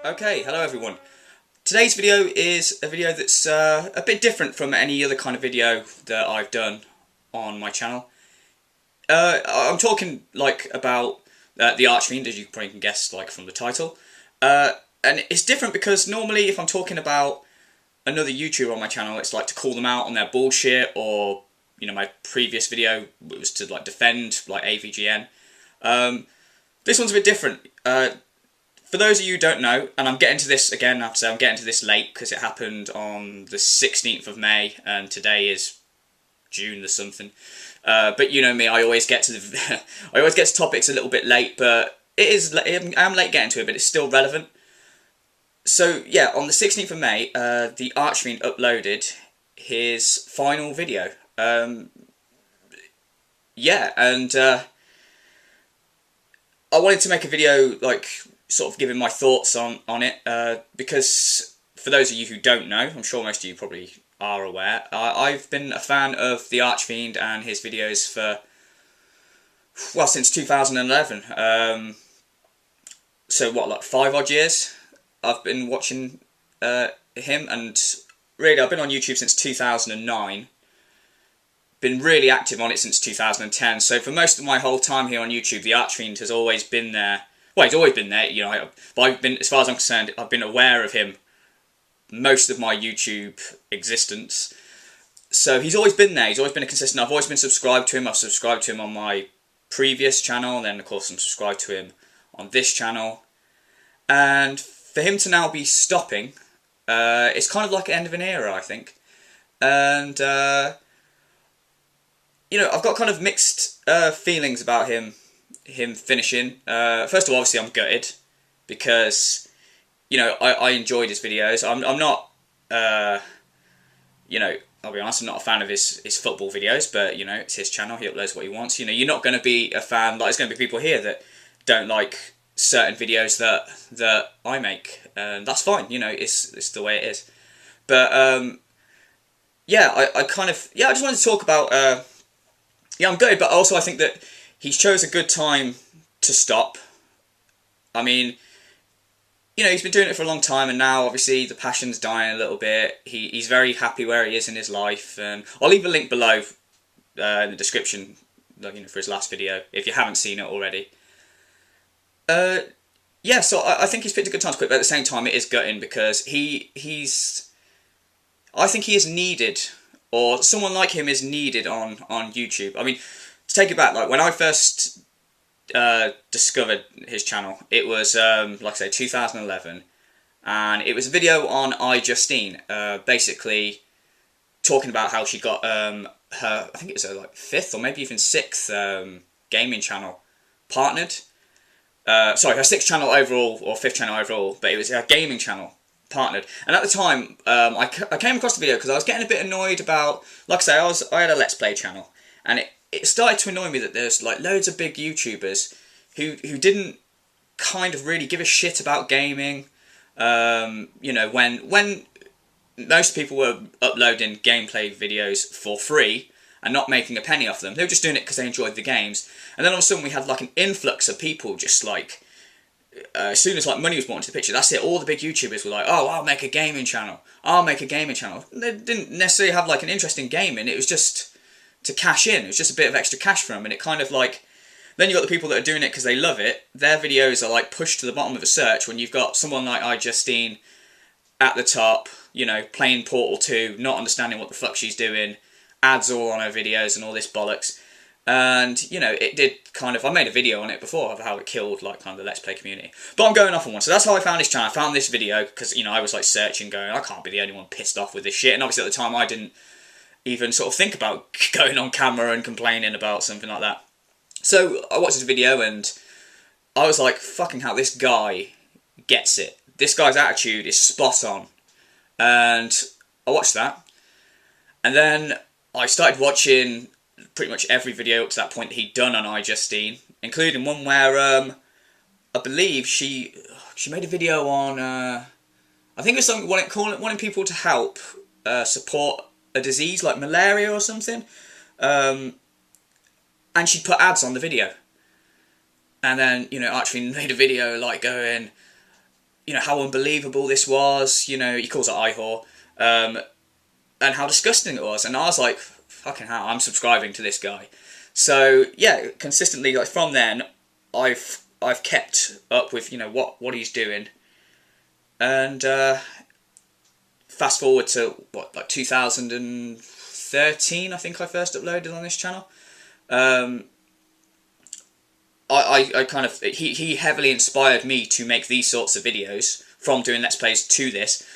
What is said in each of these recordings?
Okay, hello everyone. Today's video is a video that's a bit different from any other kind of video that I've done on my channel. I'm talking about the Archfiend, as you probably can guess from the title. And it's different because normally if I'm talking about another YouTuber on my channel, it's to call them out on their bullshit, or my previous video was to defend AVGN. This one's a bit different. For those of you who don't know, and I'm getting to this again, I have to say I'm getting to this late because it happened on the 16th of May and today is June the something. But you know me, I always get to the I always get to topics a little bit late, but I'm late getting to it, but it's still relevant. So yeah, on the 16th of May, the Archfiend uploaded his final video. Yeah, and I wanted to make a video sort of giving my thoughts on it, because for those of you who don't know, I'm sure most of you probably are aware, I've been a fan of the Archfiend and his videos for, well, since 2011. So what, 5 odd years I've been watching him, and really I've been on YouTube since 2009. Been really active on it since 2010, so for most of my whole time here on YouTube, the Archfiend has always been there. Well, he's always been there, I've been, as far as I'm concerned, I've been aware of him most of my YouTube existence. So he's always been there, he's always been a consistent, I've always been subscribed to him, I've subscribed to him on my previous channel, and then of course I'm subscribed to him on this channel. And for him to now be stopping, it's kind of like the end of an era, I think. And, I've got kind of mixed feelings about him finishing. First of all, obviously I'm gutted because I enjoyed his videos. I'm not I'll be honest, I'm not a fan of his football videos, but it's his channel, he uploads what he wants. You're not going to be a fan, there's going to be people here that don't like certain videos that I make, and that's fine, it's the way it is. But yeah, I just wanted to talk about yeah, I'm gutted, but also I think that he chose a good time to stop. I mean, he's been doing it for a long time, and now obviously the passion's dying a little bit. He's very happy where he is in his life, and I'll leave a link below in the description, for his last video if you haven't seen it already. Yeah, so I think he's picked a good time to quit, but at the same time it is gutting because I think he is needed, or someone like him is needed on YouTube. I mean, to take it back, when I first discovered his channel, it was, like I say, 2011, and it was a video on iJustine, basically talking about how she got her, I think it was her 5th or maybe even 6th gaming channel partnered. Sorry, her 6th channel overall, or 5th channel overall, but it was her gaming channel partnered. And at the time, I came across the video because I was getting a bit annoyed about, like I say, I had a Let's Play channel, and it started to annoy me that there's loads of big YouTubers who didn't kind of really give a shit about gaming. When most people were uploading gameplay videos for free and not making a penny off them, they were just doing it because they enjoyed the games. And then all of a sudden we had an influx of people just as soon as money was brought into the picture, that's it. All the big YouTubers were like, "Oh, I'll make a gaming channel. I'll make a gaming channel." They didn't necessarily have an interest in gaming. It was just to cash in. It was just a bit of extra cash for them, and it kind of then you got the people that are doing it because they love it. Their videos are pushed to the bottom of a search when you've got someone like iJustine at the top, playing Portal 2, not understanding what the fuck she's doing, ads all on her videos and all this bollocks. And, it did kind of, I made a video on it before of how it killed, kind of the Let's Play community. But I'm going off on one. So that's how I found his channel. I found this video because, I was searching, going, I can't be the only one pissed off with this shit. And obviously at the time I didn't even sort of think about going on camera and complaining about something like that. So I watched this video and I was like, fucking hell, this guy gets it. This guy's attitude is spot on. And I watched that. And then I started watching pretty much every video up to that point that he'd done on iJustine, including one where I believe she made a video on, I think it was something wanting people to help support a disease like malaria or something, and she put ads on the video. And then, Archfiend made a video going, you know, how unbelievable this was. You know, he calls it eye-whore, and how disgusting it was. And I was like, fucking hell, I'm subscribing to this guy. So yeah, consistently, like from then, I've kept up with, you know, what he's doing. And fast forward to what, like 2013, I think I first uploaded on this channel. I kind of, he heavily inspired me to make these sorts of videos, from doing Let's Plays to this.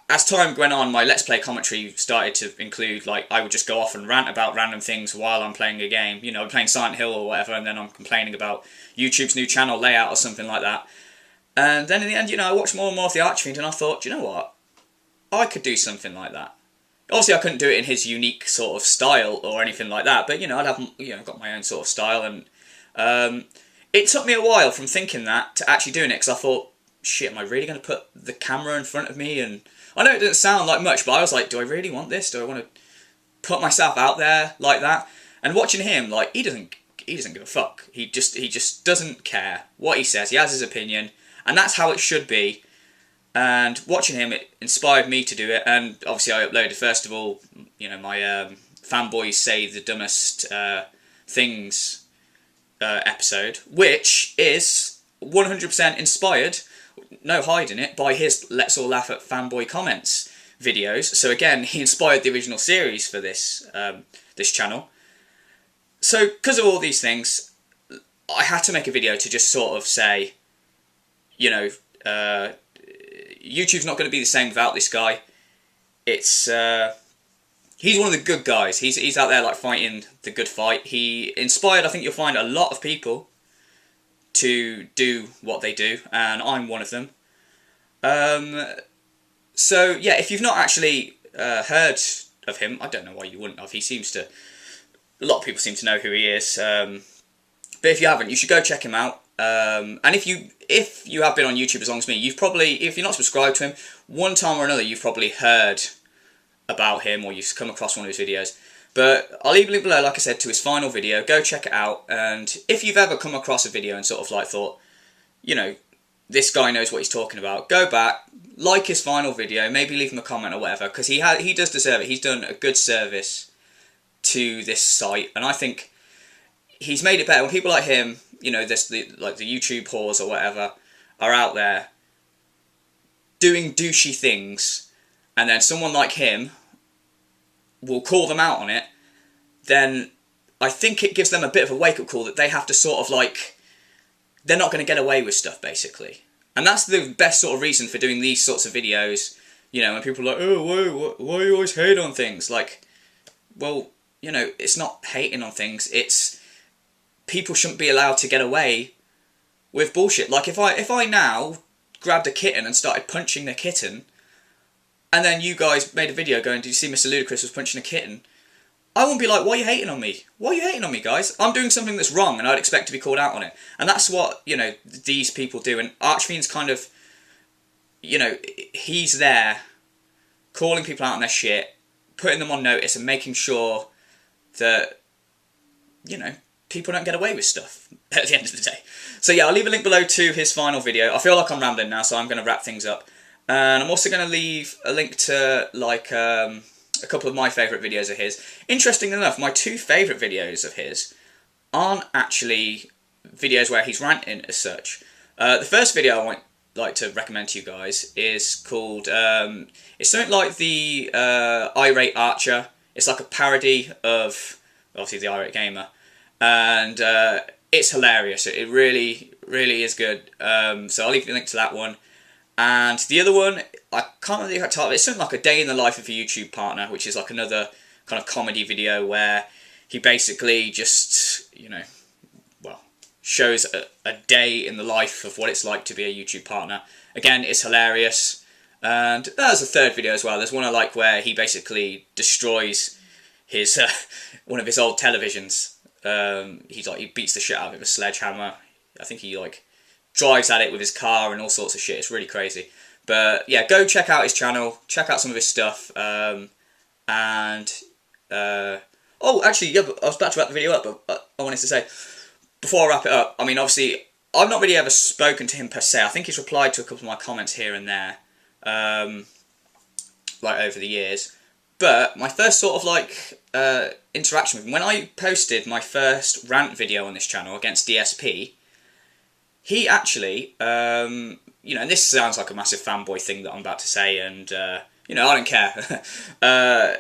As time went on, my Let's Play commentary started to include, like, I would just go off and rant about random things while I'm playing a game. You know, I'm playing Silent Hill or whatever, and then I'm complaining about YouTube's new channel layout or something like that. And then in the end, you know, I watched more and more of the Archfiend, and I thought, do you know what? I could do something like that. Obviously, I couldn't do it in his unique sort of style or anything like that, but, you know, I'd have, you know, got my own sort of style, and it took me a while from thinking that to actually doing it, because I thought, shit, am I really going to put the camera in front of me? And I know it doesn't sound like much, but I was like, do I really want this? Do I want to put myself out there like that? And watching him, like, he doesn't give a fuck. He just doesn't care what he says. He has his opinion, and that's how it should be. And watching him, it inspired me to do it. And obviously, I uploaded, first of all, you know, my fanboys say the dumbest things episode, which is 100% inspired, no hiding it, by his Let's All Laugh at Fanboy Comments videos. So again, he inspired the original series for this this channel. So because of all these things, I had to make a video to just sort of say, you know, YouTube's not going to be the same without this guy. It's he's one of the good guys. He's out there, like, fighting the good fight. He inspired, I think you'll find, a lot of people to do what they do, and I'm one of them. So yeah, if you've not actually heard of him, I don't know why you wouldn't have. He seems to, a lot of people seem to know who he is. But if you haven't, you should go check him out. And if you have been on YouTube as long as me, you've probably, if you're not subscribed to him, one time or another, you've probably heard about him, or you've come across one of his videos. But I'll leave a link below, like I said, to his final video. Go check it out. And if you've ever come across a video and sort of like thought, you know, this guy knows what he's talking about, go back, like his final video, maybe leave him a comment or whatever, because he does deserve it. He's done a good service to this site, and I think he's made it better. When people like him, you know, like the YouTube whores or whatever, are out there doing douchey things, and then someone like him will call them out on it, then I think it gives them a bit of a wake-up call that they have to sort of, like, they're not going to get away with stuff, basically. And that's the best sort of reason for doing these sorts of videos, you know, when people are like, oh, why you always hate on things? Like, well, you know, it's not hating on things, it's people shouldn't be allowed to get away with bullshit. Like, if I now grabbed a kitten and started punching the kitten, and then you guys made a video going, did you see MrLewdacris was punching a kitten? I wouldn't be like, why are you hating on me? Why are you hating on me, guys? I'm doing something that's wrong, and I'd expect to be called out on it. And that's what, you know, these people do. And Archfiend's kind of, you know, he's there calling people out on their shit, putting them on notice, and making sure that, you know, people don't get away with stuff at the end of the day. So yeah, I'll leave a link below to his final video. I feel like I'm rambling now, so I'm going to wrap things up. And I'm also going to leave a link to, like, a couple of my favourite videos of his. Interesting enough, my two favourite videos of his aren't actually videos where he's ranting as such. The first video I would like to recommend to you guys is called, it's something like the Irate Archer. It's like a parody of, obviously, the Irate Gamer. And it's hilarious. It really, really is good. So I'll leave a link to that one. And the other one, I can't remember the exact title. It's something like A Day in the Life of a YouTube Partner, which is like another kind of comedy video where he basically just, you know, well, shows a day in the life of what it's like to be a YouTube partner. Again, it's hilarious. And there's a third video as well. There's one I like where he basically destroys his one of his old televisions. He beats the shit out of it with a sledgehammer. I think he, like, drives at it with his car and all sorts of shit. It's really crazy. But yeah, go check out his channel, check out some of his stuff, oh, actually, yeah, I was about to wrap the video up, but I wanted to say, before I wrap it up, I mean, obviously, I've not really ever spoken to him per se. I think he's replied to a couple of my comments here and there, like over the years. But my first sort of like interaction with him, when I posted my first rant video on this channel against DSP, he actually, you know, and this sounds like a massive fanboy thing that I'm about to say, and you know, I don't care.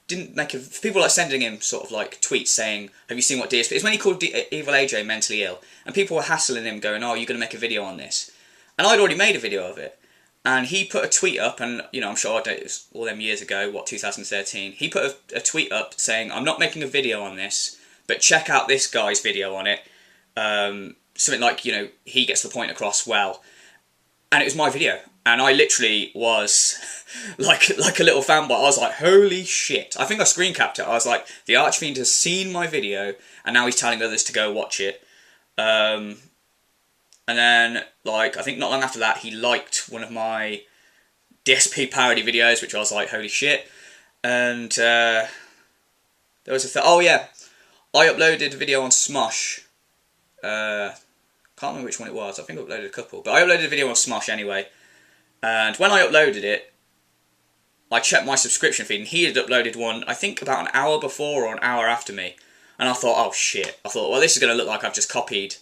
Didn't make a, people like sending him sort of like tweets saying, have you seen what DSP, it's when he called Evil AJ mentally ill, and people were hassling him going, oh, you're going to make a video on this, and I'd already made a video of it, and he put a tweet up, and you know, I'm sure it was all them years ago, what, 2013, he put a tweet up saying, I'm not making a video on this, but check out this guy's video on it, something like, you know, he gets the point across well, and it was my video. And I literally was like a little fanboy. I was like, holy shit. I think I screen capped it. I was like, the Archfiend has seen my video, and now he's telling others to go watch it. And then, like, I think not long after that, he liked one of my DSP parody videos, which I was like, holy shit. And there was oh yeah, I uploaded a video on Smosh. Can't remember which one it was. I think I uploaded a couple. But I uploaded a video on Smosh anyway. And when I uploaded it, I checked my subscription feed, and he had uploaded one, I think about an hour before or an hour after me. And I thought, oh shit. I thought, well, this is going to look like I've just copied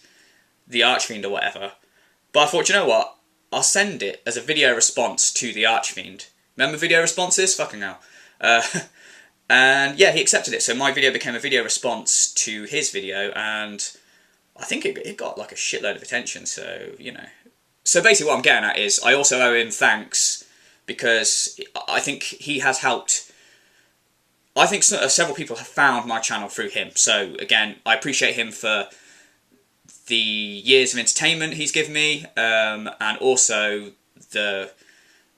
the Archfiend or whatever. But I thought, you know what? I'll send it as a video response to the Archfiend. Remember video responses? Fucking hell. And yeah, he accepted it. So my video became a video response to his video, and I think it got like a shitload of attention, so, you know. So basically what I'm getting at is, I also owe him thanks, because I think he has helped. I think several people have found my channel through him. So again, I appreciate him for the years of entertainment he's given me, and also the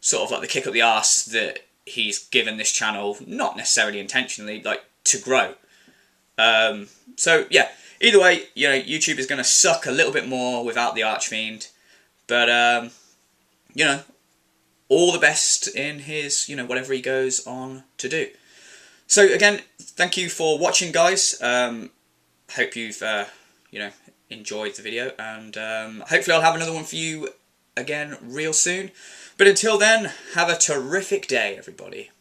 sort of like the kick up the arse that he's given this channel, not necessarily intentionally, like, to grow. So yeah, either way, you know, YouTube is going to suck a little bit more without the Archfiend. But, you know, all the best in his, you know, whatever he goes on to do. So, again, thank you for watching, guys. Hope you've, you know, enjoyed the video. And hopefully I'll have another one for you again real soon. But until then, have a terrific day, everybody.